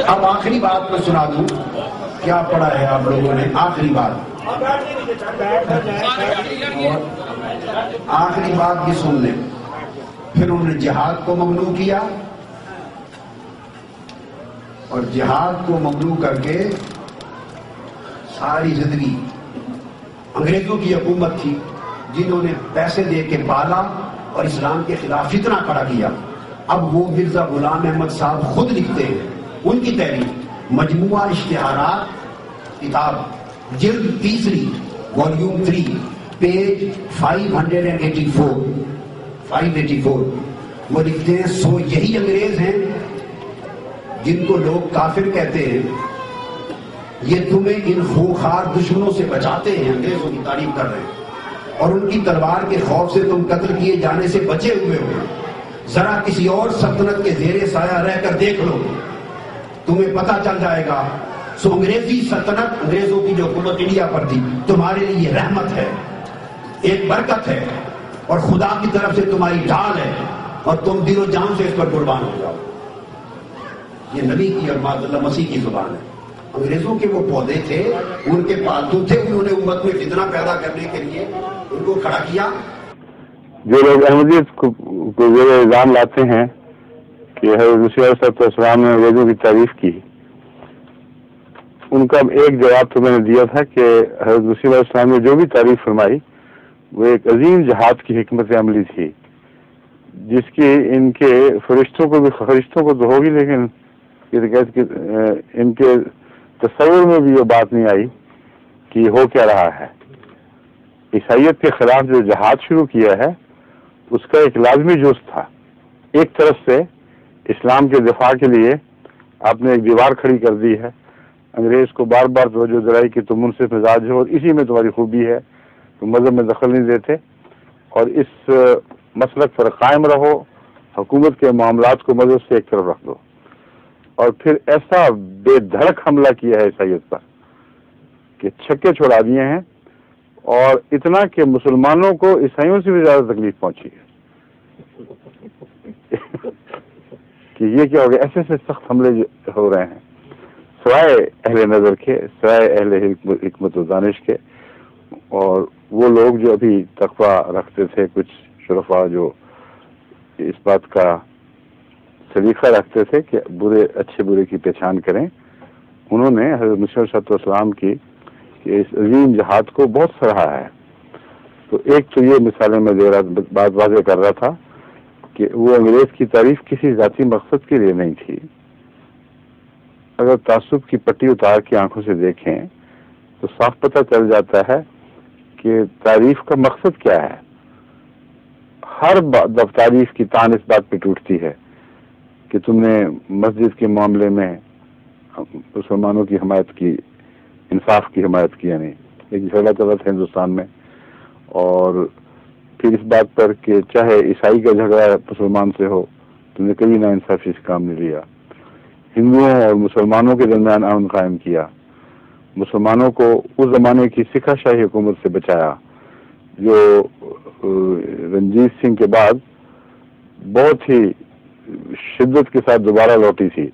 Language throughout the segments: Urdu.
اب آخری بات میں سنا دوں، کیا پڑھا ہے آپ لوگوں نے؟ آخری بات بھی سن لیں۔ پھر انہوں نے جہاد کو ممنوع کیا، اور جہاد کو ممنوع کر کے ساری زندگی انگریزوں کی حکومت تھی جنہوں نے پیسے دے کے پالا اور اسلام کے خلاف فتنہ کھڑا کیا۔ اب وہ مرزا غلام احمد صاحب خود لکھتے ہیں، ان کی تحریر مجموعہ اشتہارات کتاب جلد 3 والیوم 3 پیج 584 وہ لکھتے ہیں، سو یہی انگریز ہیں جن کو لوگ کافر کہتے ہیں، یہ تمہیں ان خونخوار دشمنوں سے بچاتے ہیں۔ انگریزوں کی تعریف کر رہے ہیں، اور ان کی تلوار کے خوف سے تم قتل کیے جانے سے بچے ہوئے ہو۔ ذرا کسی اور سلطنت کے زیر سایہ رہ کر دیکھ لو، تمہیں پتہ چل جائے گا۔ سو انگریزی سلطنت، انگریزوں کی جو حکومت انڈیا پر تھی، تمہارے لیے رحمت ہے، ایک برکت ہے، اور خدا کی طرف سے تمہاری ڈھال ہے، اور تم دل و جان سے اس پر قربان ہو جاؤ۔ یہ نبی کی اور معاذ اللہ مسیح کی زبان ہے۔ انگریزوں کے وہ پودے تھے، ان کے پالتو تھے، انہوں نے امت میں فتنہ پیدا کرنے کے لیے ان کو کھڑا کیا۔ جو لوگ احمدیت کو زیر الزام لاتے ہیں کہ حضرت صلی اللہ علیہ وسلم نے انگریزوں کی تعریف کی، ان کا ایک جواب تو میں نے دیا تھا کہ حضرت صلی اللہ علیہ وسلم نے جو بھی تعریف فرمائی وہ ایک عظیم جہاد کی حکمت عملی تھی، جس کی ان کے فرشتوں کو تو ہوگی، لیکن ان کے تصور میں بھی یہ بات نہیں آئی کہ یہ ہو کیا رہا ہے۔ عیسائیت کے خلاف جو جہاد شروع کیا ہے اس کا ایک لازمی جز تھا۔ ایک طرف سے اسلام کے دفاع کے لیے آپ نے ایک دیوار کھڑی کر دی ہے، انگریز کو بار بار توجہ دلائی کہ تم منصف مزاج ہو اور اسی میں تمہاری خوبی ہے، تم مذہب میں دخل نہیں دیتے اور اس مسلک پر قائم رہو، حکومت کے معاملات کو مذہب سے ایک طرف رکھ دو۔ اور پھر ایسا بے دھڑک حملہ کیا ہے عیسائیت پر کہ چھکے چھوڑا دیے ہیں، اور اتنا کہ مسلمانوں کو عیسائیوں سے بھی زیادہ تکلیف پہنچی ہے کہ یہ کیا ہو گیا۔ ایسے ایسے سخت حملے ہو رہے ہیں، سوائے اہل نظر کے، سوائے اہل حکمت و دانش کے، اور وہ لوگ جو ابھی تقویٰ رکھتے تھے، کچھ شرفاء جو اس بات کا سلیقہ رکھتے تھے کہ اچھے برے کی پہچان کریں، انہوں نے حضرت مسرور صلی اللہ علیہ وسلم کی کہ اس عظیم جہاد کو بہت سراہا ہے۔ تو ایک تو یہ مثالیں میں دے رہا، بات واضح کر رہا تھا کہ وہ انگریز کی تعریف کسی ذاتی مقصد کے لیے نہیں تھی۔ اگر تعصب کی پٹی اتار کے آنکھوں سے دیکھیں تو صاف پتہ چل جاتا ہے کہ تعریف کا مقصد کیا ہے۔ ہر تعریف کی تان اس بات پہ ٹوٹتی ہے کہ تم نے مسجد کے معاملے میں مسلمانوں کی حمایت کی، انصاف کی حمایت کی، یعنی ایک جھگڑا چلا تھا ہندوستان میں، اور پھر اس بات پر کہ چاہے عیسائی کا جھگڑا مسلمان سے ہو، تم نے کبھی نا انصافی سے کام نہیں لیا۔ ہندوؤں اور مسلمانوں کے درمیان امن قائم کیا، مسلمانوں کو اس زمانے کی سکھا شاہی حکومت سے بچایا جو رنجیت سنگھ کے بعد بہت ہی شدت کے ساتھ دوبارہ لوٹی تھی۔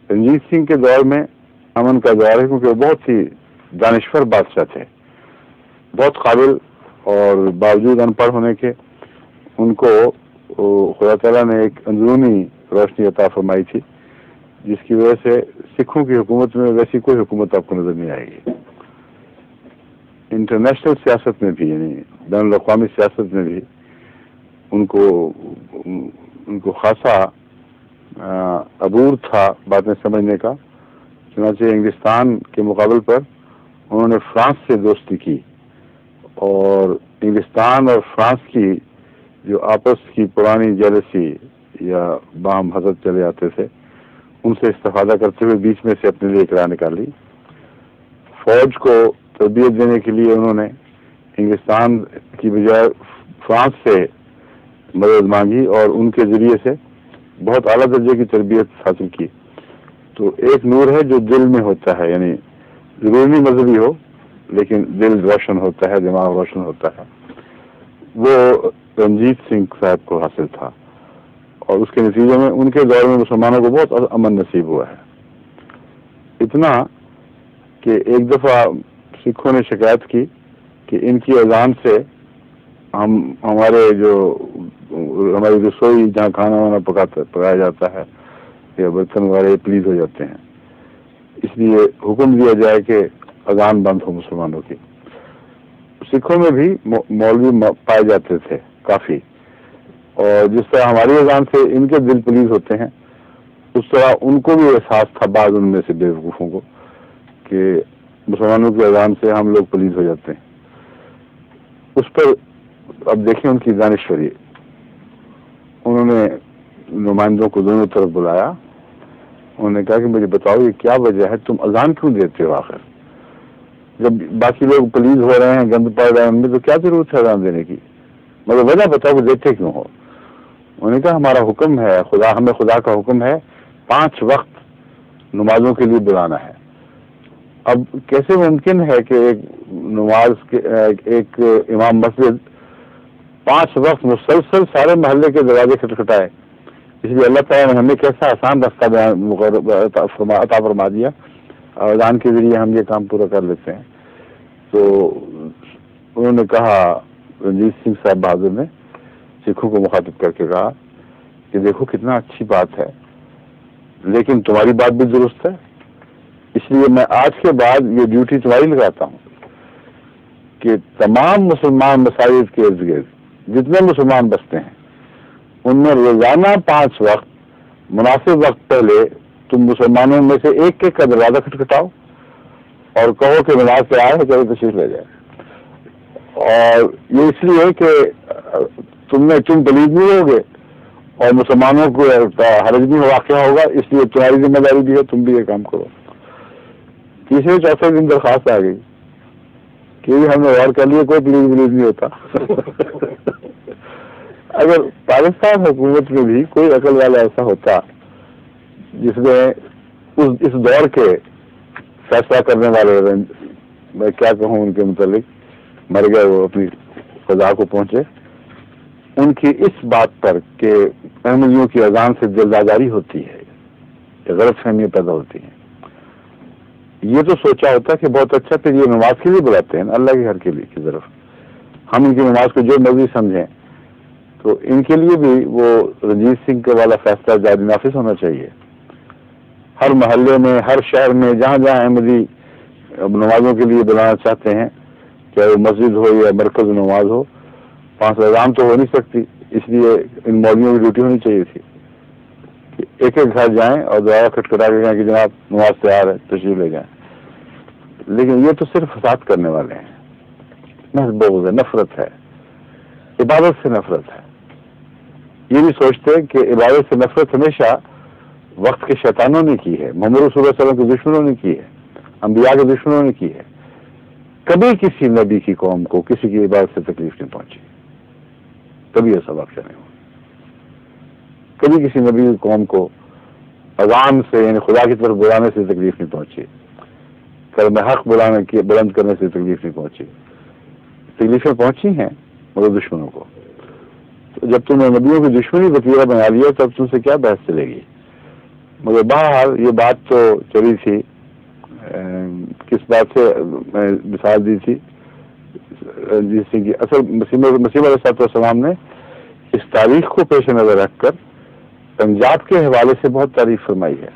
رنجیت سنگھ کے دور میں امن کا دور ہے کیونکہ وہ بہت ہی دانشور بادشاہ تھے، بہت قابل، اور باوجود ان پڑھ ہونے کے ان کو خدا تعالیٰ نے ایک اندرونی روشنی عطا فرمائی تھی، جس کی وجہ سے سکھوں کی حکومت میں ویسی کوئی حکومت آپ کو نظر نہیں آئے گی۔ انٹرنیشنل سیاست میں بھی، یعنی بین الاقوامی سیاست میں بھی ان کو خاصا عبور تھا باتیں سمجھنے کا۔ چنانچہ انگلستان کے مقابل پر انہوں نے فرانس سے دوستی کی، اور انگلستان اور فرانس کی جو آپس کی پرانی جیلسی یا باہم حسد چلے آتے تھے، ان سے استفادہ کرتے ہوئے بیچ میں سے اپنے لیے ایک راہ نکالی۔ فوج کو تربیت دینے کے لیے انہوں نے انگلستان کی بجائے فرانس سے مدد مانگی اور ان کے ذریعے سے بہت اعلیٰ درجے کی تربیت حاصل کی۔ تو ایک نور ہے جو دل میں ہوتا ہے، یعنی ضروری نہیں مذہبی ہو لیکن دل روشن ہوتا ہے، دماغ روشن ہوتا ہے، وہ رنجیت سنگھ صاحب کو حاصل تھا، اور اس کے نتیجے میں ان کے دور میں مسلمانوں کو بہت امن نصیب ہوا ہے۔ اتنا کہ ایک دفعہ سکھوں نے شکایت کی کہ ان کی اذان سے ہماری رسوئی جہاں کھانا وانا پکایا جاتا ہے یا برتن وغیرہ پلیز ہو جاتے ہیں، اس لیے حکم دیا جائے کہ اذان بند ہو مسلمانوں کی۔ سکھوں میں بھی مولوی پائے جاتے تھے کافی، اور جس طرح ہماری اذان سے ان کے دل پلیز ہوتے ہیں، اس طرح ان کو بھی احساس تھا بعض ان میں سے بیوقوفوں کو کہ مسلمانوں کی اذان سے ہم لوگ پلیز ہو جاتے ہیں۔ اس پر اب دیکھیں ان کی دانشوری، انہوں نے نمائندوں کو دونوں طرف بلایا، انہوں نے کہا کہ مجھے بتاؤ یہ کیا وجہ ہے، تم اذان کیوں دیتے ہو؟ آخر جب باقی لوگ پلیز ہو رہے ہیں، گند پڑ رہے ہیں ان میں، تو کیا ضرورت ہے اذان دینے کی؟ مگر وجہ بتاؤ کہ دیتے کیوں ہو؟ انہوں نے کہا ہمارا حکم ہے، ہمیں خدا کا حکم ہے 5 وقت نمازوں کے لیے بلانا ہے۔ اب کیسے ممکن ہے کہ ایک امام مسجد 5 وقت مسلسل سارے محلے کے دروازے کھٹکھٹائے؟ اس لیے اللہ تعالیٰ نے ہمیں کیسا آسان راستہ عطا فرما دیا، اذان کے ذریعے ہم یہ کام پورا کر لیتے ہیں۔ تو انہوں نے کہا، رنجیت سنگھ صاحب بہادر نے سکھوں کو مخاطب کر کے کہا کہ دیکھو کتنا اچھی بات ہے، لیکن تمہاری بات بھی درست ہے، اس لیے میں آج کے بعد یہ ڈیوٹی تمہاری لگاتا ہوں کہ تمام مسلمان مساجد کے ارد گرد جتنے مسلمان بستے ہیں ان میں روزانہ 5 وقت مناسب وقت پہلے تم مسلمانوں میں سے ایک کا دروازہ کھٹکھٹاؤ اور کہو کہ نماز سے آئے چلو تشریف لے جائے۔ اور یہ اس لیے کہ تم پلید نہیں ہوگے اور مسلمانوں کو حرج بھی واقع ہوگا، اس لیے تمہاری ذمہ داری بھی ہے، تم بھی یہ کام کرو۔ تیسرے چوتھے دن درخواست آ گئی کہ ہم نے غور کر لیا کوئی پلیز نہیں ہوتا۔ اگر پاکستان حکومت میں بھی کوئی عقل والا ایسا ہوتا جس نے اس دور کے فیصلہ کرنے والے، میں کیا کہوں ان کے متعلق، مر گئے وہ اپنی خدا کو پہنچے، ان کی اس بات پر کہ احمدیوں کی اذان سے دل آزاری ہوتی ہے، غلط فہمیاں پیدا ہوتی ہیں، یہ تو سوچا ہوتا کہ بہت اچھا، پھر یہ نماز کے لیے بلاتے ہیں اللہ کے گھر کے لیے کی طرف، ہم ان کی نماز کو جو مرضی سمجھیں، تو ان کے لیے بھی وہ رنجیت سنگھ کے والا فیصلہ جاری نافذ ہونا چاہیے۔ ہر محلے میں، ہر شہر میں، جہاں جہاں احمدی نمازوں کے لیے بلانا چاہتے ہیں، چاہے وہ مسجد ہو یا مرکز نماز ہو، 5 اذان تو ہو نہیں سکتی، اس لیے ان مولویوں کی ڈیوٹی ہونی چاہیے تھی کہ ایک گھر جائیں اور دعا کھٹکھٹا کے کہیں کہ جناب نماز تیار ہے تشریف لے جائیں۔ لیکن یہ تو صرف فساد کرنے والے ہیں، محض بغض ہے، نفرت ہے، عبادت سے نفرت ہے۔ یہ بھی سوچتے کہ عبادت سے نفرت ہمیشہ وقت کے شیطانوں نے کی ہے، محمد رسول اللہ صلی اللہ علیہ وسلم کے دشمنوں نے کی ہے، انبیاء کے دشمنوں نے کی ہے۔ کبھی کسی نبی کی قوم کو کسی کی عبادت سے تکلیف نہیں پہنچی، کبھی ایسا واقعہ نہیں ہوا۔ کبھی کسی نبی کی قوم کو اذان سے، یعنی خدا کی طرف بلانے سے تکلیف نہیں پہنچی، کلمہ حق بلند کرنے سے تکلیف نہیں پہنچی۔ تکلیفیں پہنچی ہیں مگر دشمنوں کو۔ تو جب تم نے نبیوں کی دشمنی وتیرہ بنا لیا تب تم سے کیا بحث چلے گی؟ مگر بہرحال یہ بات تو چلی تھی۔ کس بات سے میں مثال دی تھی جس سے کہ اصل مسیم علیہ السلام نے اس تاریخ کو پیش نظر رکھ کر پنجاب کے حوالے سے بہت تعریف فرمائی ہے۔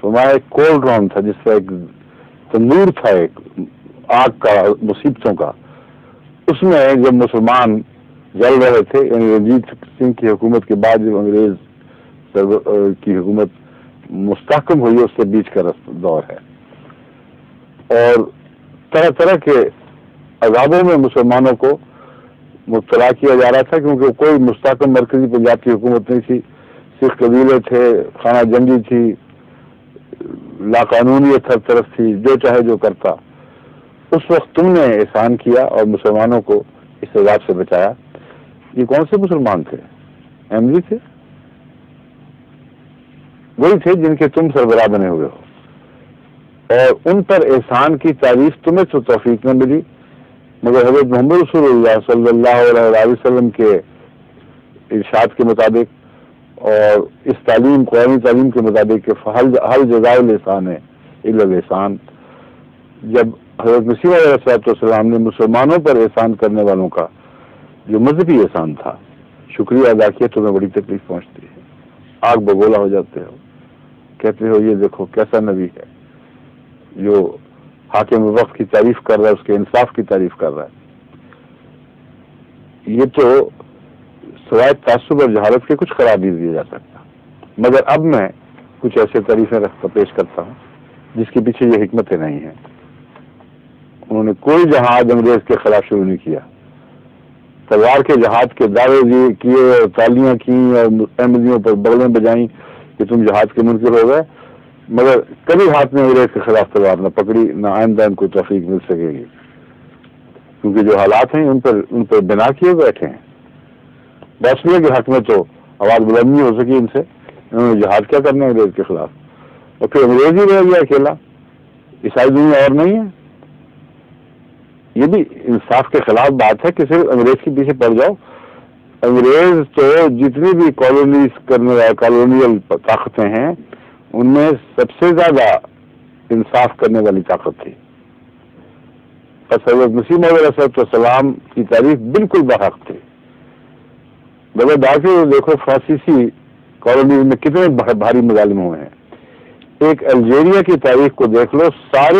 فرمایا ایک کولڈ راؤنڈ تھا، جس کا ایک تندور تھا، ایک آگ کا، مصیبتوں کا، اس میں جب مسلمان جل رہے تھے، یعنی رنجیت سنگھ کی حکومت کے بعد جب انگریز کی حکومت مستحکم ہوئی، اس کے بیچ کا دور ہے، اور طرح طرح کے عذابوں میں مسلمانوں کو مبتلا کیا جا رہا تھا، کیونکہ کوئی مستحکم مرکزی پنجاب کی حکومت نہیں تھی، صرف قبیلے تھے، خانہ جنگی تھی، لاقانونیت ہر طرف تھی، جو چاہے جو کرتا۔ اس وقت تم نے احسان کیا اور مسلمانوں کو اس عذاب سے بچایا۔ یہ کون سے مسلمان تھے؟ احمدی تھے، وہی تھے جن کے تم سربراہ بنے ہوئے ہو، اور ان پر احسان کی تعریف تمہیں تو توفیق نہ ملی، مگر حضرت محمد رسول اللہ صلی اللہ علیہ وسلم کے ارشاد کے مطابق اور اس تعلیم، قرآنی تعلیم کے مطابق کہ حل جزاء الاحسان ہے، الا الاحسان. جب حضرت مسیح علیہ السلام نے مسلمانوں پر احسان کرنے والوں کا جو مذہبی احسان تھا شکریہ ادا کیا تو میں بڑی تکلیف پہنچتی ہے. آگ بگولا ہو جاتے ہو, کہتے ہو یہ دیکھو کیسا نبی ہے جو حاکم وقت کی تعریف کر رہا ہے, اس کے انصاف کی تعریف کر رہا ہے. یہ تو سوائے تعصب اور جہالت کے کچھ قرار نہیں دیا جا سکتا. مگر اب میں کچھ ایسے طریقے پیش کرتا ہوں جس کے پیچھے یہ حکمتیں نہیں ہیں. انہوں نے کوئی جہاد انگریز کے خلاف شروع نہیں کیا. تلوار کے جہاد کے دعوے کیے اور تالیاں کیں اور احمدیوں پر بغلیں بجائیں کہ تم جہاد کے منکر ہو گئے, مگر کبھی ہاتھ میں انگریز کے خلاف تلوار نہ پکڑی, نہ آئندہ ان کو توفیق مل سکے گی, کیونکہ جو حالات ہیں ان پر بنا کیے بیٹھے ہیں. بس یہ کہ حق میں تو آواز بلند نہیں ہو سکی ان سے, انہوں نے جہاد کیا کرنا ہے انگریز کے خلاف, اور پھر انگریز ہی رہ گیا اکیلا, عیسائی دنیا اور نہیں ہے. یہ بھی انصاف کے خلاف بات ہے کہ صرف انگریز کے پیچھے پڑ جاؤ. انگریز تو جتنی بھی کالونیل طاقتیں ہیں ان میں سب سے زیادہ انصاف کرنے والی طاقت تھی. بس حضرت مسلم علیہ السلام کی تعریف بالکل برحق تھی. مگر باقی دیکھو فرانسیسی کالونیز میں کتنے بھاری مظالم ہوئے ہیں. ایک الجیریا کی تاریخ کو دیکھ لو, سارے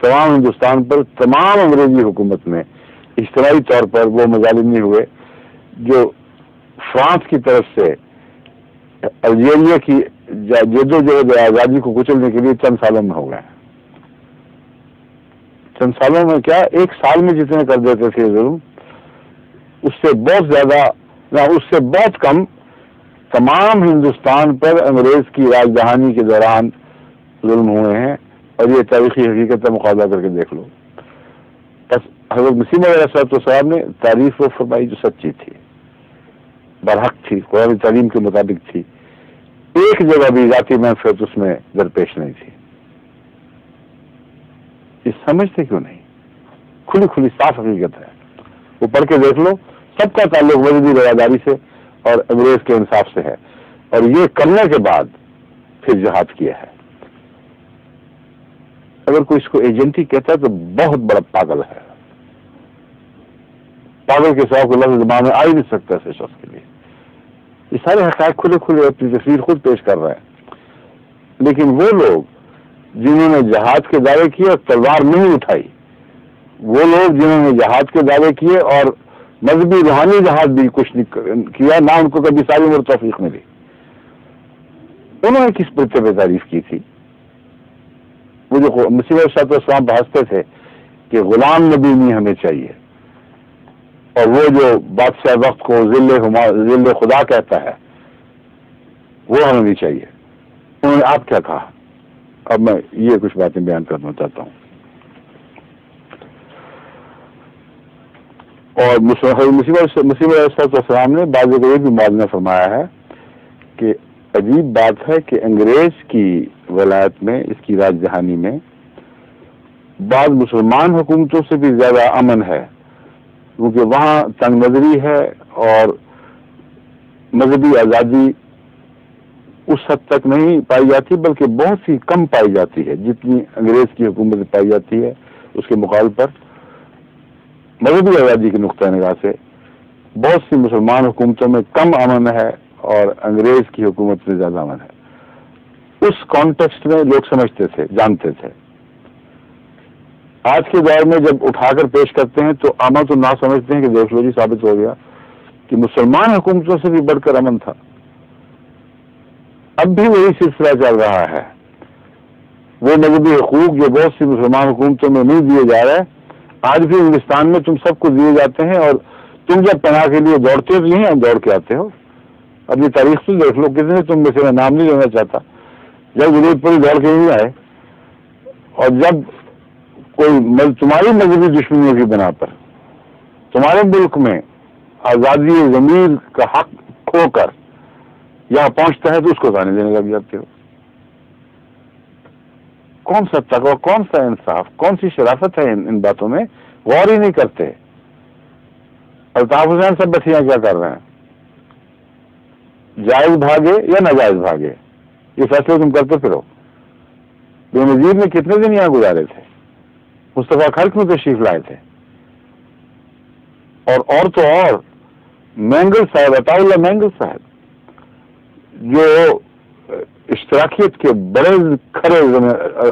تمام ہندوستان پر تمام انگریزی حکومت میں اجتماعی طور پر وہ مظالم نہیں ہوئے جو فرانس کی طرف سے الجیریا کی جدوجہد آزادی کو کچلنے کے لیے چند سالوں میں ہو گئے. چند سالوں میں کیا, ایک سال میں جتنے کر دیتے تھے ظلم, اس سے بہت زیادہ نہ اس سے بہت کم تمام ہندوستان پر انگریز کی راج دہانی کے دوران ظلم ہوئے ہیں. اور یہ تاریخی حقیقت کا مقابلہ کر کے دیکھ لو. بس حضرت مسیح علیہ السلام نے تعریف و فرمائی جو سچی تھی, برحق تھی, قرآن تعلیم کے مطابق تھی. ایک جگہ بھی ذاتی منفعت اس میں درپیش نہیں تھی. یہ سمجھتے کیوں نہیں؟ کھلی کھلی صاف حقیقت ہے, وہ پڑھ کے دیکھ لو. سب کا تعلق مذہبی رواداری سے اور انگریز کے انصاف سے ہے, اور یہ کرنے کے بعد پھر جہاد کیا ہے. اگر کوئی اس کو ایجنٹی کہتا ہے تو بہت بڑا پاگل ہے. پاگل کے سوا کوئی لفظ زبان میں آ ہی نہیں سکتا ایسے شخص کے لیے. یہ سارے حقائق کھلے کھلے اپنی تصویر خود پیش کر رہے ہیں. لیکن وہ لوگ جنہوں نے جہاد کے دعوے کیے اور تلوار نہیں اٹھائی, وہ لوگ جنہوں نے جہاد کے دعوے کیے اور مذہبی روحانی جہاد بھی کچھ نہیں کیا, نہ ان کو کبھی ساری عمر توفیق ملی, انہوں نے کس پرچے پہ تعریف کی تھی؟ وہ جو مسیح علیہ السلام بحثتے تھے کہ غلام نبی نہیں ہمیں چاہیے, اور وہ جو بادشاہ وقت کو ذل خدا کہتا ہے وہ ہمیں نہیں چاہیے. انہوں نے آپ کیا کہا؟ اب میں یہ کچھ باتیں بیان کرنا چاہتا ہوں. اور مسیح علیہ السلام نے بعض جگہ یہ بھی موازنہ فرمایا ہے کہ عجیب بات ہے کہ انگریز کی ولایت میں, اس کی راج دہانی میں بعض مسلمان حکومتوں سے بھی زیادہ امن ہے, کیونکہ وہاں تنگ نظری ہے اور مذہبی آزادی اس حد تک نہیں پائی جاتی, بلکہ بہت سی کم پائی جاتی ہے جتنی انگریز کی حکومت میں پائی جاتی ہے. اس کے مقابل پر مذہبی آزادی کے نقطۂ نگاہ سے بہت سی مسلمان حکومتوں میں کم امن ہے اور انگریز کی حکومت میں زیادہ امن ہے. اس کانٹیکسٹ میں لوگ سمجھتے تھے, جانتے تھے. آج کے دور میں جب اٹھا کر پیش کرتے ہیں تو عامہ تو نہ سمجھتے ہیں کہ دیکھ لو جی ثابت ہو گیا کہ مسلمان حکومتوں سے بھی بڑھ کر امن تھا. اب بھی وہی سلسلہ چل رہا ہے. وہ مذہبی حقوق جو بہت سی مسلمان حکومتوں میں نہیں دیے جا رہے, آج بھی ہندوستان میں تم سب کو دیے جاتے ہیں, اور تم جب پناہ کے لیے دوڑتے نہیں ہیں, دوڑ کے آتے ہو. اپنی تاریخ سے دیکھ لو, کسی نے تم میں سے نام نہیں لینا چاہتا, جب ضرورت پڑی دوڑ کے نہیں آئے. اور جب کوئی تمہاری مذہبی دشمنیوں کی بنا پر تمہارے ملک میں آزادی ضمیر کا حق کھو کر یہاں پہنچتا ہے تو اس کو گانے دینے لگ جاتے ہو. کون سا تقویٰ, کون سا انصاف, کون سی شرافت ہے ان باتوں میں؟ غور ہی نہیں کرتے. الطاف حسین سب بچیاں کیا کر رہے ہیں؟ جائز بھاگے یا ناجائز بھاگے, یہ فیصلے تم کرتے پھرو. بے نظیر نے کتنے دن یہاں گزارے تھے، مصطفیٰ خلق میں تشریف لائے تھے، اور تو اور مینگل صاحب، عطا اللہ مینگل صاحب جو اشتراکیت کے بڑے کھڑے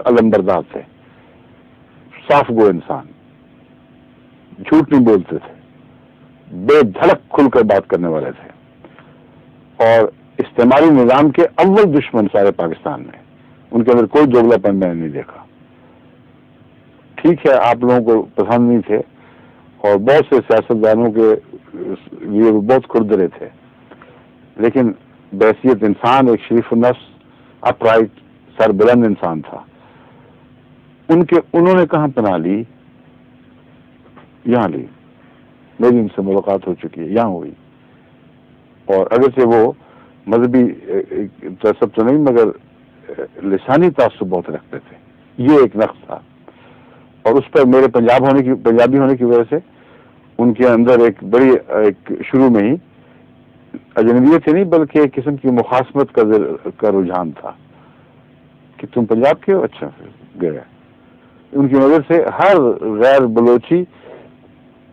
علمبردار تھے، صاف گو انسان، جھوٹ نہیں بولتے تھے، بے دھڑک کھل کر بات کرنے والے تھے، اور استعماری نظام کے اول دشمن سارے پاکستان میں، ان کے اندر کوئی دوگلا پن میں نے نہیں دیکھا۔ ٹھیک ہے آپ لوگوں کو پسند نہیں تھے، اور بہت سے سیاستدانوں کے لیے بہت کھردرے تھے، لیکن بحیثیت انسان ایک شریف النفس، اپ رائٹ، سربلند انسان تھا۔ انہوں نے کہاں پناہ لی؟ یہاں لی، میری ان سے ملاقات ہو چکی ہے، یہاں ہوئی، اور اگرچہ وہ مذہبی تعصب تو نہیں مگر لسانی تعصب بہت رکھتے تھے، یہ ایک نقص تھا، اور اس پر میرے پنجابی ہونے کی وجہ سے ان کے اندر ایک بڑی شروع میں ہی اجنبیت ہی نہیں بلکہ ایک قسم کی مخاصمت کا رجحان تھا کہ تم پنجاب کے ہو، اچھا گئے۔ ان کی نظر سے ہر غیر بلوچی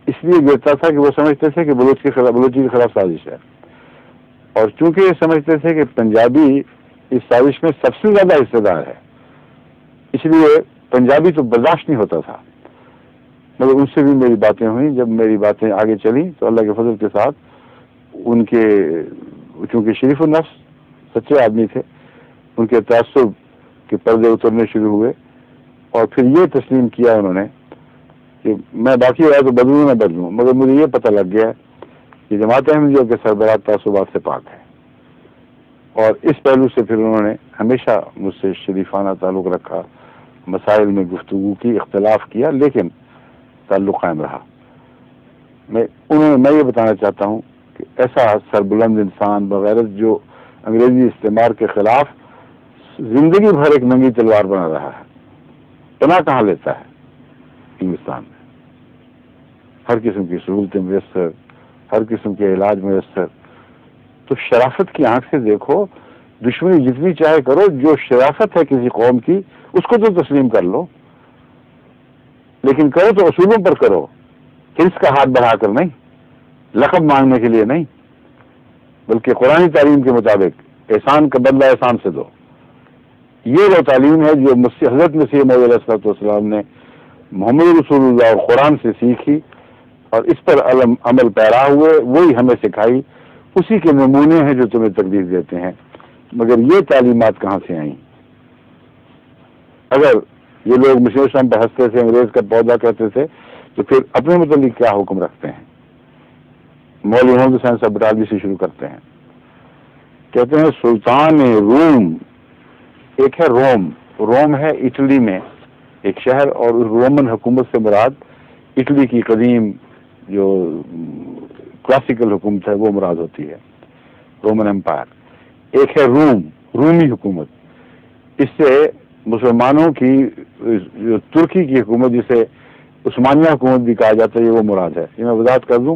اس لیے گرتا تھا کہ وہ سمجھتے تھے کہ بلوچی کے خلاف سازش ہے، اور چونکہ یہ سمجھتے تھے کہ پنجابی اس سازش میں سب سے زیادہ حصہ دار ہے، اس لیے پنجابی تو برداشت نہیں ہوتا تھا۔ مگر ان سے بھی میری باتیں ہوئیں، جب میری باتیں آگے چلیں تو اللہ کے فضل کے ساتھ ان کے، چونکہ شریف النفس سچے آدمی تھے، ان کے تعصب کے پردے اترنے شروع ہوئے، اور پھر یہ تسلیم کیا انہوں نے کہ میں باقی رہا تو بدلوں نہ بدلوں، مگر مجھے یہ پتہ لگ گیا کہ جماعت احمدیہ کے سربراہ تعصبات سے پاک ہے، اور اس پہلو سے پھر انہوں نے ہمیشہ مجھ سے شریفانہ تعلق رکھا، مسائل میں گفتگو کی، اختلاف کیا، لیکن تعلق قائم رہا۔ میں یہ بتانا چاہتا ہوں کہ ایسا سربلند انسان بغیرت جو انگریزی استعمار کے خلاف زندگی بھر ایک ننگی تلوار بنا رہا ہے، پناہ کہاں لیتا ہے؟ ہندوستان میں ہر قسم کی سہولتیں میسر، ہر قسم کے علاج میسر، تو شرافت کی آنکھ سے دیکھو، دشمنی جتنی چاہے کرو، جو شرافت ہے کسی قوم کی اس کو تو تسلیم کر لو، لیکن کرو تو اصولوں پر کرو، حرص کا ہاتھ بڑھا کر نہیں، لقب مانگنے کے لیے نہیں، بلکہ قرآن تعلیم کے مطابق احسان کا بدلہ احسان سے دو۔ یہ وہ تعلیم ہے جو حضرت مسیح موعود علیہ السلام نے محمد رسول اللہ اور قرآن سے سیکھی، اور اس پر عمل پیرا ہوئے، وہی ہمیں سکھائی، اسی کے نمونے ہیں جو تمہیں تقدیر دیتے ہیں۔ مگر یہ تعلیمات کہاں سے آئیں؟ اگر یہ لوگ مسلم اسلام پہ ہنستے تھے، انگریز کا پودا کہتے تھے، تو پھر اپنے متعلق کیا حکم رکھتے ہیں؟ مولوی محمد حسین صاحب بٹالوی سے شروع کرتے ہیں، کہتے ہیں سلطان روم، ایک ہے روم ہے اٹلی میں ایک شہر، اور رومن حکومت سے مراد اٹلی کی قدیم جو کلاسیکل حکومت ہے وہ مراد ہوتی ہے، رومن امپائر۔ ایک ہے رومی حکومت، اس سے مسلمانوں کی جو ترکی کی حکومت جسے عثمانیہ حکومت بھی کہا جاتا ہے، یہ وہ مراد ہے۔ یہ میں وضاحت کر دوں،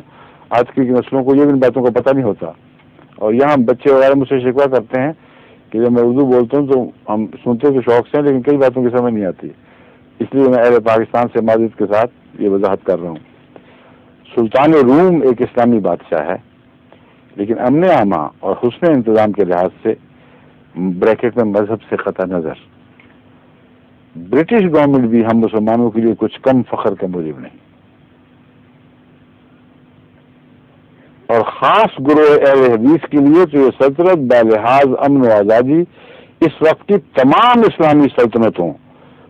آج کی نسلوں کو یہ ان باتوں کا پتہ نہیں ہوتا، اور یہاں بچے وغیرہ مجھ سے شکوہ کرتے ہیں کہ جب میں اردو بولتا ہوں تو ہم سنتے تو شوق سے ہیں، لیکن کئی باتوں کی سمجھ نہیں آتی، اس لیے میں اہل پاکستان سے معذرت کے ساتھ یہ وضاحت کر رہا ہوں۔ سلطان روم ایک اسلامی بادشاہ ہے، لیکن امن عامہ اور حسن انتظام کے لحاظ سے بریکٹ میں مذہب سے قطع نظر برٹش گورنمنٹ بھی ہم مسلمانوں کے لیے کچھ کم فخر کا موجب نہیں، اور خاص گروہ اہل حدیث کے لیے تو یہ سلطنت بلحاظ امن و آزادی اس وقت کی تمام اسلامی سلطنتوں،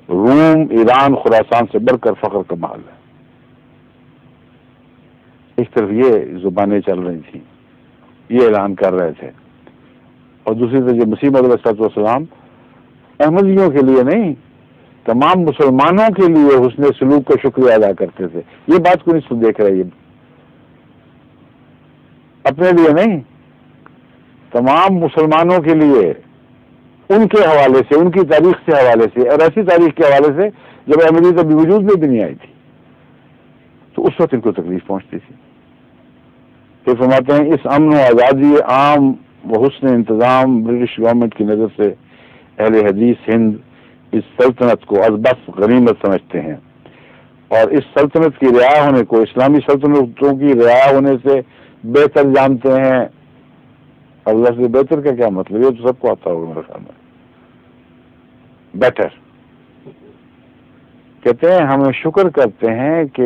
روم، ایران، خراسان سے بڑھ کر فخر کا محل ہے۔ ایک طرف یہ زبانیں چل رہی تھیں، یہ اعلان کر رہے تھے، اور دوسری طرف یہ مسیح موعود علیہ السلام احمدیوں کے لیے نہیں، تمام مسلمانوں کے لیے حسن سلوک کا شکریہ ادا کرتے تھے۔ یہ بات کو نہیں دیکھ رہے، یہ اپنے لیے نہیں، تمام مسلمانوں کے لیے، ان کے حوالے سے، ان کی تاریخ کے حوالے سے، اور ایسی تاریخ کے حوالے سے جب احمدیت ابھی وجود میں بھی نہیں آئی تھی، تو اس وقت ان کو تکلیف پہنچتی تھی۔ پھر فرماتے ہیں اس امن و آزادی عام و حسن انتظام برٹش گورنمنٹ کی نظر سے اہل حدیث ہند اس سلطنت کو از بس غنیمت سمجھتے ہیں اور اس سلطنت کی رعایا ہونے کو اسلامی سلطنتوں کی رعایا ہونے سے بہتر جانتے ہیں. اللہ سے بہتر کا کیا مطلب؟ یہ تو سب کو آتا ہوگا میرے خیال میں. بیٹر کہتے ہیں ہم شکر کرتے ہیں کہ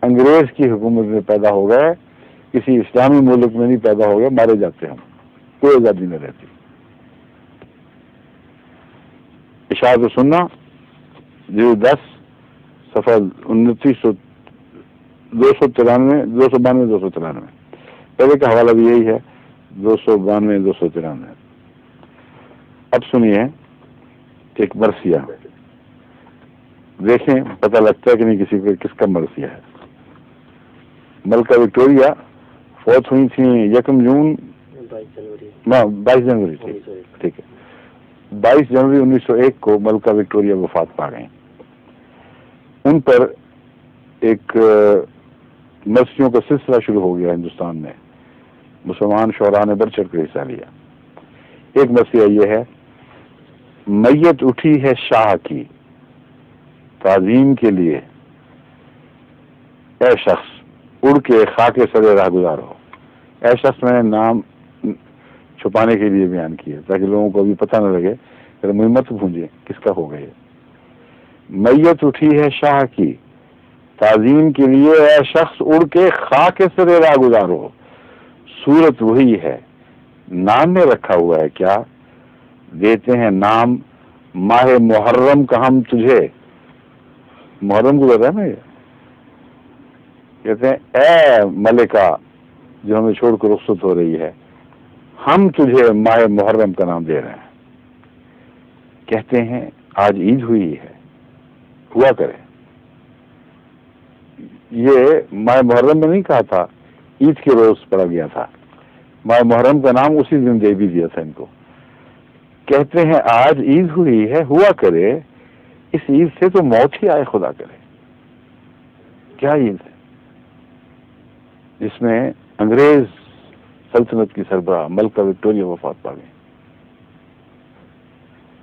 انگریز کی حکومت میں پیدا ہو گئے, کسی اسلامی ملک میں نہیں پیدا ہو گئے, مارے جاتے ہم, کوئی آزادی نہیں رہتی. اشاعت السنہ 10 صفحہ 292 پہلے کا حوالہ بھی یہی ہے 292. اب سنیے ایک مرثیہ, دیکھیں پتہ لگتا ہے کہ نہیں کسی کو کس کا مرثیہ ہے. ملکہ وکٹوریہ فوت ہوئی تھیں 1 جون 22 جنوری تھی, ٹھیک ہے, 22 جنوری 1901 کو ملکہ وکٹوریہ وفات پا گئیں. ان پر ایک مرثیوں کا سلسلہ شروع ہو گیا ہندوستان میں, مسلمان شعراء نے بڑھ چڑھ کر حصہ لیا. ایک مرثیہ یہ ہے, میت اٹھی ہے شاہ کی تعظیم کے لیے, اے شخص اڑ کے خاک سر راہ گزار ہو. اے شخص میں نے نام چھپانے کے لیے بیان کیا تاکہ لوگوں کو ابھی پتہ نہ لگے, مت بھونجے کس کا ہو گئے. میت اٹھی ہے شاہ کی تعظیم کے لیے, اے شخص اڑ کے خاک سر راہ گزار ہو. صورت وہی ہے, نام میں رکھا ہوا ہے کیا, دیتے ہیں نام ماہ محرم کا ہم تجھے. محرم کو رہا ہے نا, یہ کہتے ہیں اے ملکہ جو ہمیں چھوڑ کر رخصت ہو رہی ہے, ہم تجھے ماہ محرم کا نام دے رہے ہیں. کہتے ہیں آج عید ہوئی ہے, ہوا کرے. یہ ماہ محرم میں نہیں کہا تھا, عید کے روز پڑا گیا تھا. ماہ محرم کا نام اسی دن دے بھی دیا تھا ان کو. کہتے ہیں آج عید ہوئی ہے, ہوا کرے. اس عید سے تو موت ہی آئے, خدا کرے. کیا عید ہے جس میں انگریز سلطنت کی سربراہ ملکہ وکٹوریہ وفات پا گئی.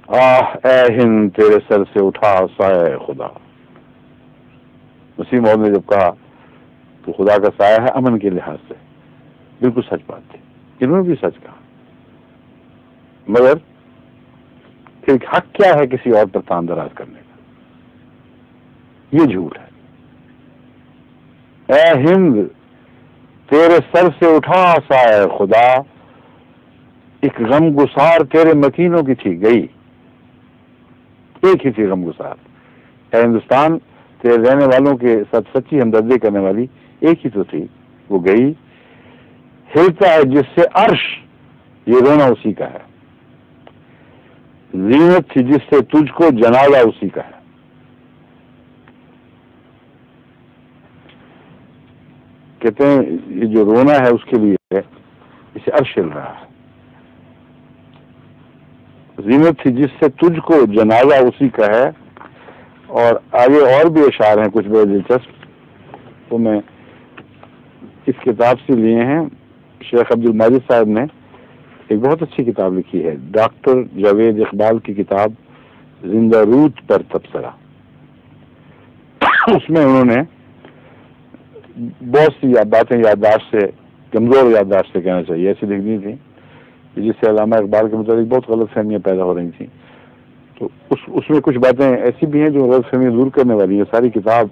آہ اے ہند تیرے سر سے اٹھا سایہ خدا. مسیح موعود نے جب کہا تو خدا کا سایہ ہے امن کے لحاظ سے, بالکل سچ بات تھی, انہوں نے بھی سچ کہا. مگر پھر حق کیا ہے کسی اور پر تان دراز کرنے کا؟ یہ جھوٹ ہے. اے ہند تیرے سر سے اٹھا سایہ خدا, ایک غم گسار تیرے مکینوں کی تھی گئی. ایک ہی تھی غم گسار. اے ہندوستان تیرے رہنے والوں کے ساتھ سچی ہمدردی کرنے والی ایک ہی تو تھی, وہ گئی. ہلتا ہے جس سے عرش, یہ رونا اسی کا ہے. زینت تھی جس سے تجھ کو جنازہ اسی کا ہے. کہتے ہیں یہ جو رونا ہے اس کے لیے ہے, اسے عرش ہل رہا ہے. زینت تھی جس سے تجھ کو جنازہ اسی کا ہے. اور آگے اور بھی اشعار ہیں کچھ بڑے دلچسپ, تو میں اس کتاب سے لیے ہیں. شیخ عبد الماجد صاحب نے ایک بہت اچھی کتاب لکھی ہے, ڈاکٹر جاوید اقبال کی کتاب زندہ روت پر تبصرہ. اس میں انہوں نے بہت سی باتیں یادداشت سے, کمزور یادداشت سے کہنا چاہیے, ایسی لکھ دی تھی جس سے علامہ اقبال کے متعلق بہت غلط فہمیاں پیدا ہو رہی تھیں. تو اس میں کچھ باتیں ایسی بھی ہیں جو غلط فہمیاں دور کرنے والی ہے. ساری کتاب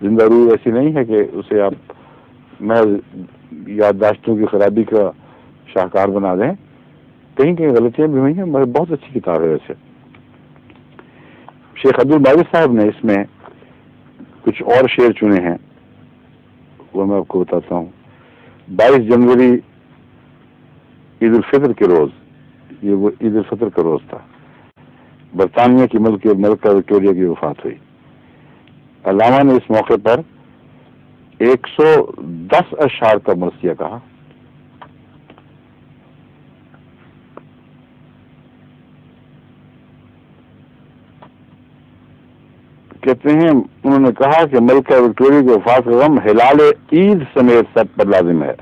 زندہ روح ایسی نہیں ہے کہ اسے آپ محض یادداشتوں کی خرابی کا شاہکار بنا دیں. کہیں کہیں غلطیاں بھی ہوئی ہیں, مگر بہت اچھی کتاب ہے. ویسے شیخ عبد الماجد صاحب نے اس میں کچھ اور شعر چنے ہیں, وہ میں آپ کو بتاتا ہوں. 22 جنوری عید الفطر کے روز, یہ وہ عید الفطر کا روز تھا, برطانیہ کی ملکہ وکٹوریہ کی وفات ہوئی. علامہ نے اس موقع پر 110 اشعار کا مرثیہ کہا. کہتے ہیں انہوں نے کہا کہ ملکہ وکٹوریہ کی وفات کا غم ہلال عید سمیت سب پر لازم ہے.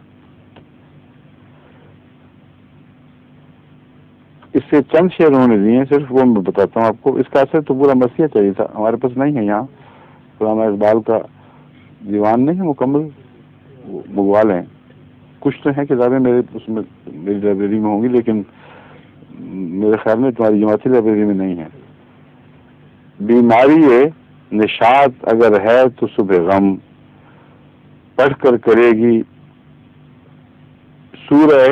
اس سے چند شعر انہوں نے دیے ہیں، صرف وہ میں بتاتا ہوں آپ کو. اس کا اثر تو پورا مسیح چاہیے تھا، ہمارے پاس نہیں ہے یہاں. علامہ اقبال کا دیوان نہیں ہے مکمل، بگوال ہیں. کچھ تو ہیں کتابیں میرے اس میں میری لائبریری میں ہوں گی، لیکن میرے خیال میں تمہاری جماعتی لائبریری میں نہیں ہے. بیماری نشاط اگر ہے تو صبح غم پڑھ کر کرے گی سورہ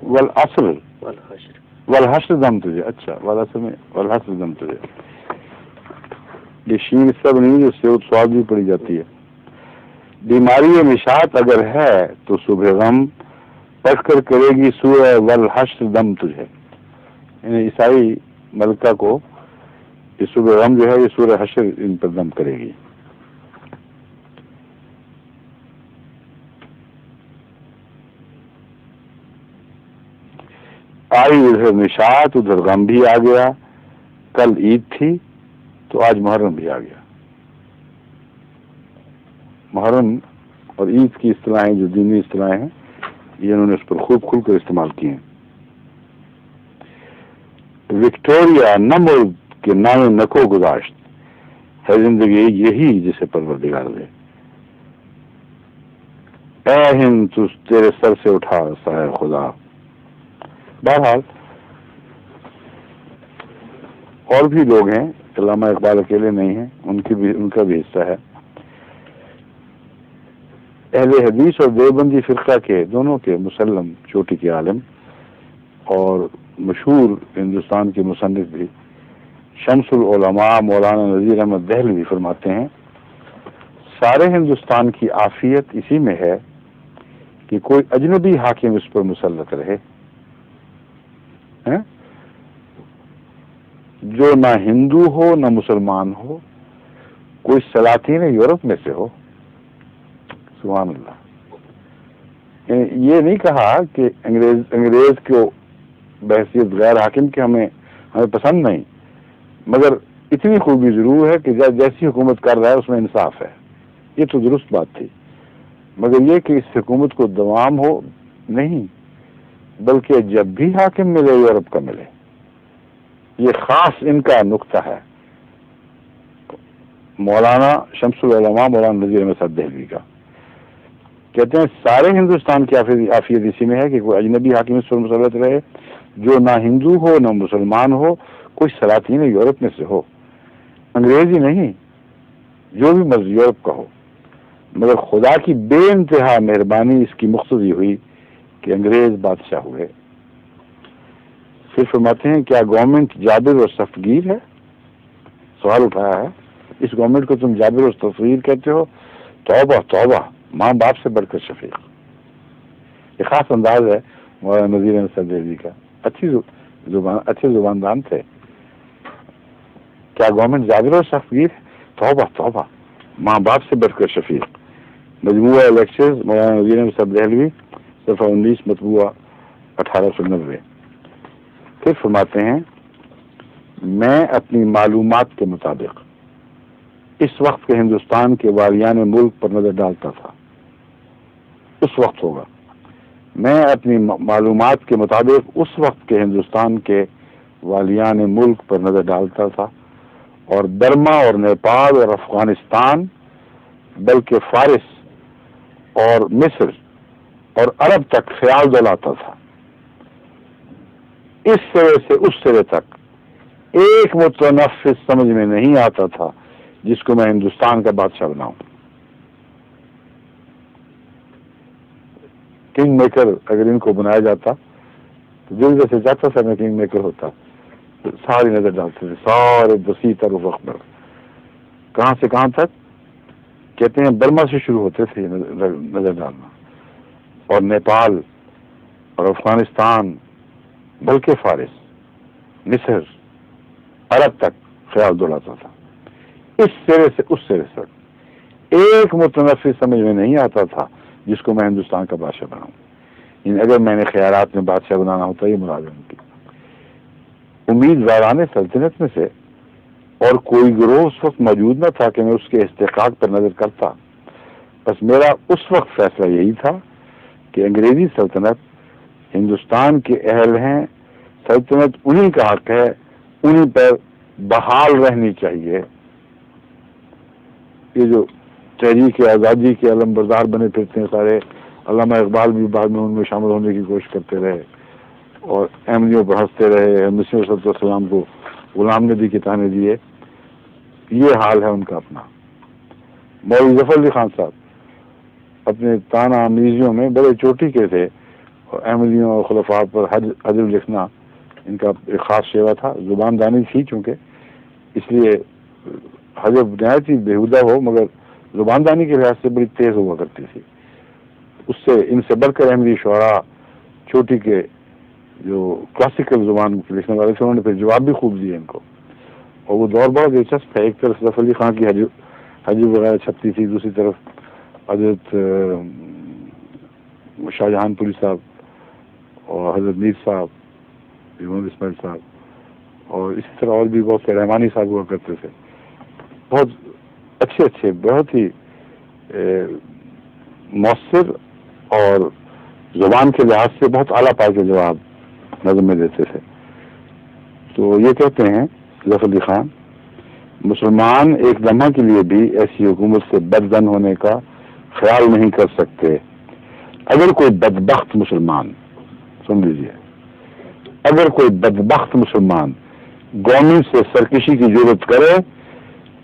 والعصر والحشر دم تجھے. اچھا والعصر میں والحشر دم تجھے، یہ شین سب نہیں، اس سے سواد بھی پڑی جاتی ہے. بیماری نشاط اگر ہے تو صبح غم پڑھ کر کرے گی سورہ والحشر دم تجھے. یعنی عیسائی ملکہ کو یہ صبح غم جو ہے یہ سورہ حشر ان پر دم کرے گی. آئی ادھر نشاط ادھر غم بھی آ گیا، کل عید تھی تو آج محرم بھی آ گیا. محرم اور عید کی اصطلاحیں جو دینی اصطلاحیں ہیں یہ انہوں نے اس پر خوب کھل کر استعمال کی ہیں. وکٹوریا نہ ملک کے نام نکو گذاشت ہے زندگی یہی جسے پروردگار دے. اے ہند تو تیرے سر سے اٹھا سایہ خدا. بہرحال اور بھی لوگ ہیں، علامہ اقبال اکیلے نہیں ہیں، ان کا بھی حصہ ہے. اہل حدیث اور دیوبندی فرقہ کے دونوں کے مسلم چوٹی کے عالم اور مشہور ہندوستان کے مصنف بھی شمس العلماء مولانا نذیر احمد دہلوی فرماتے ہیں سارے ہندوستان کی عافیت اسی میں ہے کہ کوئی اجنبی حاکم اس پر مسلط رہے، جو نہ ہندو ہو نہ مسلمان ہو، کوئی سلاطین یورپ میں سے ہو. سبحان اللہ. یہ نہیں کہا کہ انگریز کو بحیثیت غیر حاکم کے ہمیں پسند نہیں، مگر اتنی خوبی ضرور ہے کہ جیسی حکومت کر رہا ہے اس میں انصاف ہے. یہ تو درست بات تھی، مگر یہ کہ اس حکومت کو دوام ہو نہیں، بلکہ جب بھی حاکم ملے یورپ کا ملے. یہ خاص ان کا نقطہ ہے مولانا شمس العلماء مولانا نذیر احمد دہلوی کا. کہتے ہیں سارے ہندوستان کی عافیت اسی میں ہے کہ کوئی اجنبی حاکم اس پر مسلط رہے، جو نہ ہندو ہو نہ مسلمان ہو، کوئی سلاطین یورپ میں سے ہو. انگریز ہی نہیں، جو بھی مرضی یورپ کا ہو. مگر خدا کی بے انتہا مہربانی اس کی مقتضی ہوئی کہ انگریز بادشاہ ہوئے. پھر فرماتے ہیں کیا گورنمنٹ جابر اور سفتگیر ہے؟ سوال اٹھایا ہے، اس گورنمنٹ کو تم جابر اور سفتگیر کہتے ہو؟ توبہ توبہ، ماں باپ سے بڑھ کر شفیق. یہ خاص انداز ہے مولانا نذیر احمد دہلوی کا. اچھے زباندان تھے. کیا گورنمنٹ جابر اور سفتگیر ہے؟ توبہ توبہ، ماں باپ سے بڑھ کر شفیق. مجموعہ لیکچرز مولانا نذیر احمد دہلوی صفحہ 19 مطبوعہ 1890. پھر فرماتے ہیں میں اپنی معلومات کے مطابق اس وقت کے ہندوستان کے والیان ملک پر نظر ڈالتا تھا. اس وقت ہوگا، میں اپنی معلومات کے مطابق اس وقت کے ہندوستان کے والیان ملک پر نظر ڈالتا تھا اور برما اور نیپال اور افغانستان بلکہ فارس اور مصر اور عرب تک خیال دلاتا تھا. اس سرے سے اس سرے تک ایک متنفس سمجھ میں نہیں آتا تھا جس کو میں ہندوستان کا بادشاہ بناؤں. کنگ میکر اگر ان کو بنایا جاتا تو دل جیسے چاہتا تھا میں کنگ میکر ہوتا. ساری نظر ڈالتے تھے، سارے وسیع تر افق پر. کہاں سے کہاں تک؟ کہتے ہیں برما سے شروع ہوتے تھے نظر ڈالنا، اور نیپال اور افغانستان بلکہ فارس، مصر، عرب تک خیال دلاتا تھا. اس سرے سے اس سرے تک ایک متنفس سمجھ میں نہیں آتا تھا جس کو میں ہندوستان کا بادشاہ بناؤں. یعنی اگر میں نے خیالات میں بادشاہ بنانا ہوتا یہ ملازم کی امیدواران سلطنت میں سے اور کوئی گروہ اس وقت موجود نہ تھا کہ میں اس کے استحقاق پر نظر کرتا. بس میرا اس وقت فیصلہ یہی تھا کہ انگریزی سلطنت ہندوستان کے اہل ہیں، سلطنت انہی کا حق ہے، انہی پر بحال رہنی چاہیے۔ یہ جو تحریک آزادی کے علم بردار بنے پھرتے ہیں سارے، علامہ اقبال بھی بعد میں ان میں شامل ہونے کی کوشش کرتے رہے اور احمدیوں پر ہنستے رہے، مسلم صلی اللہ علیہ وسلم کو غلام نے بھی کتانے دیے، یہ حال ہے ان کا اپنا۔ مولوی ظفر علی خان صاحب اپنے تانا آمیزیوں میں بڑے چوٹی کے تھے، اور احمدیوں اور خلفاء پر حجر لکھنا ان کا ایک خاص شیوا تھا۔ زبان دانی تھی چونکہ، اس لیے حجب نہایت ہی بےہودہ ہو مگر زبان دانی کے لحاظ سے بڑی تیز ہوا کرتی تھی۔ اس سے ان سے بڑھ کر احمدی شعراء چوٹی کے جو کلاسیکل زبان لکھنے والے تھے، انہوں نے پھر جواب بھی خوب دیے ان کو، اور وہ دور بڑا دلچسپ ہے۔ ایک طرف ظفر علی خان کی حجب وغیرہ چھپتی تھی، دوسری طرف حضرت شاہ جہان پوری صاحب اور حضرت میر صاحب، محمد اسماعیل صاحب، اور اسی طرح اور بھی بہت سے رحمانی صاحب ہوا کرتے تھے، بہت اچھے بہت ہی مؤثر اور زبان کے لحاظ سے بہت اعلیٰ پائے کے جواب نظم میں دیتے تھے۔ تو یہ کہتے ہیں ظفر علی خان، مسلمان ایک لمحہ کے لیے بھی ایسی حکومت سے بدظن ہونے کا خیال نہیں کر سکتے۔ اگر کوئی بدبخت مسلمان، سن لیجیے، اگر کوئی بدبخت مسلمان گورنمنٹ سے سرکشی کی ضرورت کرے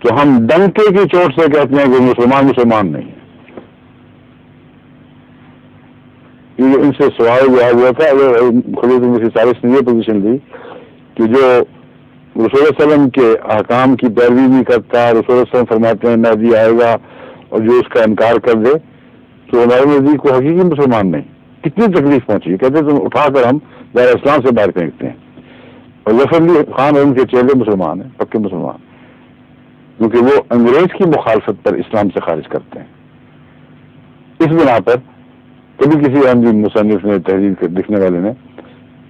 تو ہم ڈنکے کی چوٹ سے کہتے ہیں کہ مسلمان نہیں ہے۔ یہ ان سے سوال جواب ہوا تھا، اگر خلیفہ مسیح ثالث نے یہ پوزیشن لی کہ جو رسول اللہ علیہ وسلم کے احکام کی پیروی نہیں کرتا، رسول اللہ علیہ وسلم فرماتے ہیں مہدی آئے گا، اور جو اس کا انکار کر دے تو ہمارے نزدیک کو حقیقی مسلمان نہیں۔ کتنی تکلیف پہنچی، کہتے تم اٹھا کر ہم دار اسلام سے باہر پھینکتے ہیں۔ اور ظفر علی خان اور ان کے چہرے مسلمان ہیں، پکے مسلمان، کیونکہ وہ انگریز کی مخالفت پر اسلام سے خارج کرتے ہیں۔ اس بنا پر کبھی کسی احمدی مصنف نے، تحریر لکھنے والے نے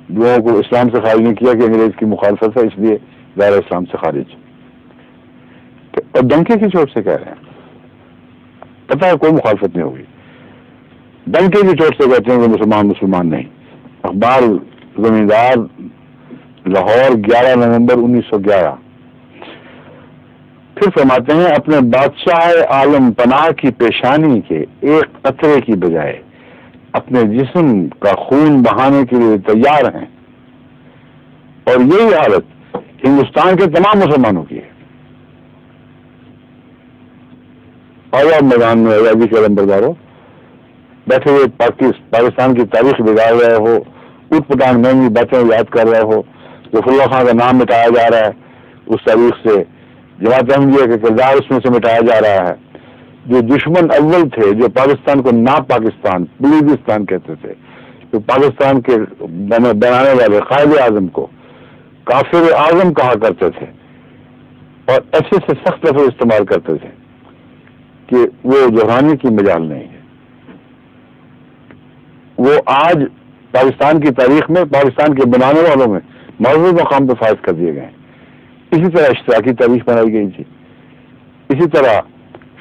لوگوں کو اسلام سے خارج نہیں کیا کہ انگریز کی مخالفت ہے، اس لیے دائرہ اسلام سے خارج، اور ڈنکے کی چوٹ سے کہہ رہے ہیں، پتہ ہے کوئی مخالفت نہیں ہوگی، ڈنکے کی چوٹ سے کہتے ہیں کہ مسلمان نہیں۔ اخبار زمیندار، لاہور، 11 نومبر 1911۔ پھر فرماتے ہیں اپنے بادشاہ عالم پناہ کی پیشانی کے ایک قطرے کی بجائے اپنے جسم کا خون بہانے کے لیے تیار ہیں، اور یہی حالت ہندوستان کے تمام مسلمانوں کی ہے۔ اور میدان میں آزادی کے علم برداروں بیٹھے ہوئے پاکستان کی تاریخ بگاڑ رہے ہو، اٹھ پٹانگ مہنگی باتیں یاد کر رہے ہو، ظفر اللہ خان کا نام مٹایا جا رہا ہے اس تاریخ سے، جماعت احمدیہ کا کردار اس میں سے مٹایا جا رہا ہے، جو دشمن اول تھے، جو پاکستان کو نا پاکستان، بلوچستان کہتے تھے، جو پاکستان کے بنانے والے قائد اعظم کو کافر اعظم کہا کرتے تھے، اور ایسے سے سخت لفظ استعمال کرتے تھے کہ وہ دہرانے کی مجال نہیں ہے۔ وہ آج پاکستان کی تاریخ میں، پاکستان کے بنانے والوں میں موضوع مقام پہ فائز کر دیے گئے ہیں۔ اسی طرح اشتراکی تاریخ بنائی گئی تھی، اسی طرح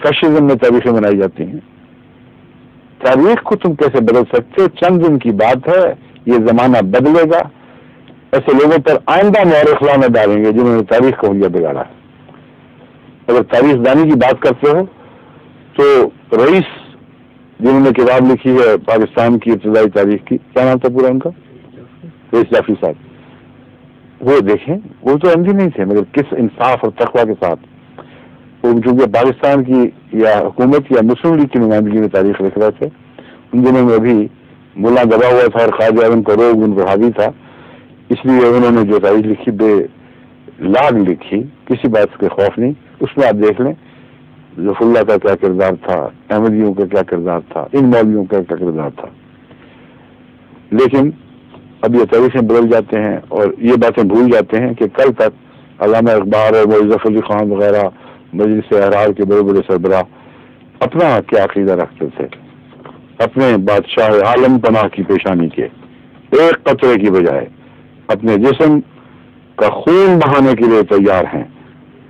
فیشزم میں تاریخیں بنائی جاتی ہیں۔ تاریخ کو تم کیسے بدل سکتے؟ چند دن کی بات ہے، یہ زمانہ بدلے گا۔ ایسے لوگوں پر آئندہ مورخ لعنت ڈالیں گے جنہوں نے تاریخ کو حلیہ بگاڑا ہے۔ اگر تاریخ دانی کی بات کرتے ہو تو رئیس جنہوں نے کتاب لکھی ہے پاکستان کی ابتدائی تاریخ کی، کیا نام تھا پورا ان کا؟ رئیس جعفری صاحب، وہ دیکھیں، وہ تو احمدی نہیں تھے مگر کس انصاف اور تقوی کے ساتھ وہ چونکہ پاکستان کی یا حکومت یا مسلم لیگ کی نمائندگی میں تاریخ لکھ رہے تھے۔ ان دنوں میں ابھی ملا دبا ہوا تھا اور خواجہ اعظم کا روگ ان پر حاوی تھا، اس لیے انہوں نے جو تاریخ لکھی بے لاگ لکھی، کسی بات کے خوف نہیں۔ اس میں آپ دیکھ لیں ظفر اللہ کا کیا کردار تھا، احمدیوں کا کیا کردار تھا، ان مولویوں کا کیا کردار تھا۔ لیکن اب یہ تاریخیں بدل جاتے ہیں اور یہ باتیں بھول جاتے ہیں کہ کل تک علامہ اقبال اور ظفر علی خان وغیرہ مجلس احرار کے بڑے بڑے سربراہ اپنا کیا عقیدہ رکھتے تھے، اپنے بادشاہ عالم پناہ کی پیشانی کے ایک قطرے کی بجائے اپنے جسم کا خون بہانے کے لیے تیار ہیں،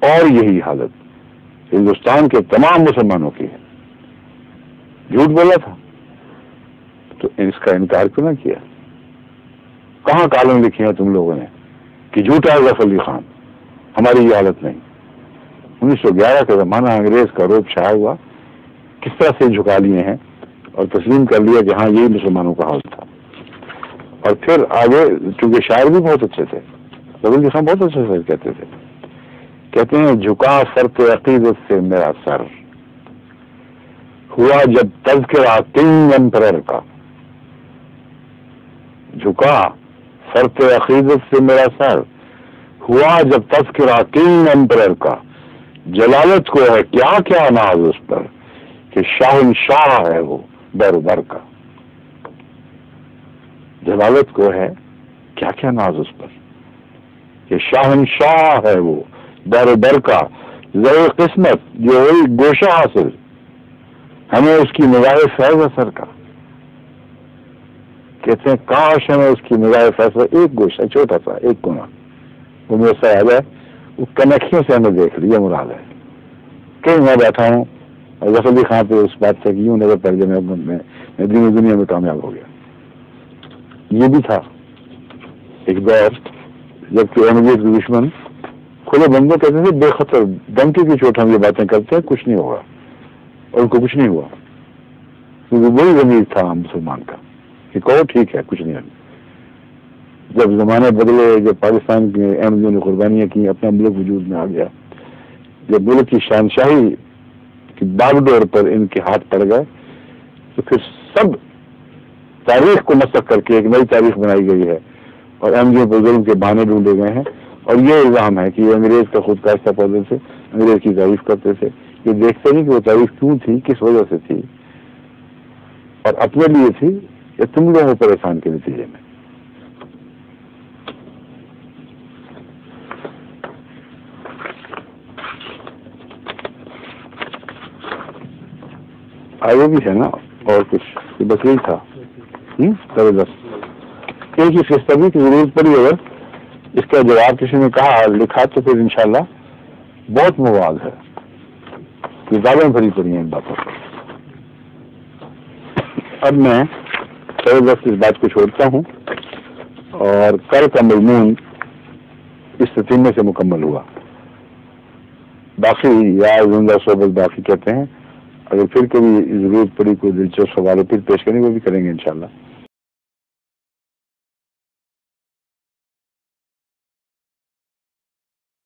اور یہی حالت ہندوستان کے تمام مسلمانوں کی ہے۔ جھوٹ بولا تھا تو اس کا انکار کیوں نہ کیا؟ کہاں کالم لکھی ہیں تم لوگوں نے کہ جھوٹا ہے ظفر علی خان، ہماری یہ حالت نہیں۔ 1911 کا زمانہ، انگریز کا روب چھایا ہوا، کس طرح سے جھکا لیے ہیں اور تسلیم کر لیا کہ ہاں یہی مسلمانوں کا حال تھا۔ اور پھر آگے چونکہ شاعر بھی بہت اچھے تھے، ظفر علی خان بہت اچھے سے کہتے تھے، کہتے ہیں جھکا سر پہ عقیدت سے میرا سر، ہوا جب تذکرہ کنگ ایمپرر کا، جھکا سر پہ عقیدت سے میرا سر، ہوا جب تذکرہ کنگ ایمپرر کا، جلالت کو ہے کیا کیا ناز اس پر کہ شاہنشاہ ہے وہ در بر کا، جلالت کو ہے کیا کیا ناز اس پر کہ شاہنشاہ ہے وہ در بر کا، ذر قسمت جو ہوئی گوشہ حاصل، ہمیں اس کی نگاہ فیض اثر کا۔ کہتے ہیں کاش ہمیں اس کی نگاہ فیض، ایک گوشہ چھوٹا سا ایک کونا، وہ میرے سے آ جائے، وہ کنیکشن سے ہمیں دیکھ لیا مراد ہے۔ کہیں میں بیٹھا ہوں اور ظفر علی خان پہ اس بات سے کہ یوں نظر پڑ گیا میں دنیا میں کامیاب ہو گیا۔ یہ بھی تھا ایک دور جبکہ احمدیت کے دشمن کھلے بندے کہتے تھے بے خطر دھمکی کی چوٹ ہم یہ باتیں کرتے ہیں، کچھ نہیں ہوگا، اور ان کو کچھ نہیں ہوا، کیونکہ وہی ضمیر تھا مسلمان کا کہ کہو ٹھیک ہے کچھ نہیں ہوگا۔ جب زمانے بدلے، جب پاکستان کے احمدیوں نے قربانیاں کی، اپنا ملک وجود میں آ گیا، جب ملک کی شہنشاہی کی باغ ڈور پر ان کے ہاتھ پڑ گئے، تو پھر سب تاریخ کو مسخ کر کے ایک نئی تاریخ بنائی گئی ہے اور احمدیوں پر ظلم کے بہانے ڈھونڈے گئے ہیں۔ اور یہ الزام ہے کہ یہ انگریز کا خود کاشتہ پودے سے انگریز کی تعریف کرتے تھے، یہ دیکھتے نہیں کہ وہ تعریف کیوں تھی، کس وجہ سے تھی، اور اپنے لیے تھی یا تم لوگوں پر احسان کے نتیجے میں۔ آگے بھی ہے نا اور کچھ، بس یہی تھا زبردست۔ ایک ہی فیصدی کی ضرورت پڑی، اگر اس کا جواب کسی نے کہا لکھا تو پھر انشاءاللہ بہت مواد ہے، کتابیں بھری پڑی ہیں ان باتوں پر۔ اب میں زبردست اس بات کو چھوڑتا ہوں اور کل کا مضمون اس تتیمے سے مکمل ہوا، باقی یا زندہ صحبت باقی کہتے ہیں، اگر پھر کبھی ضرورت پڑی کوئی دلچسپ سوال پھر پیش کریں وہ بھی کریں گے انشاءاللہ۔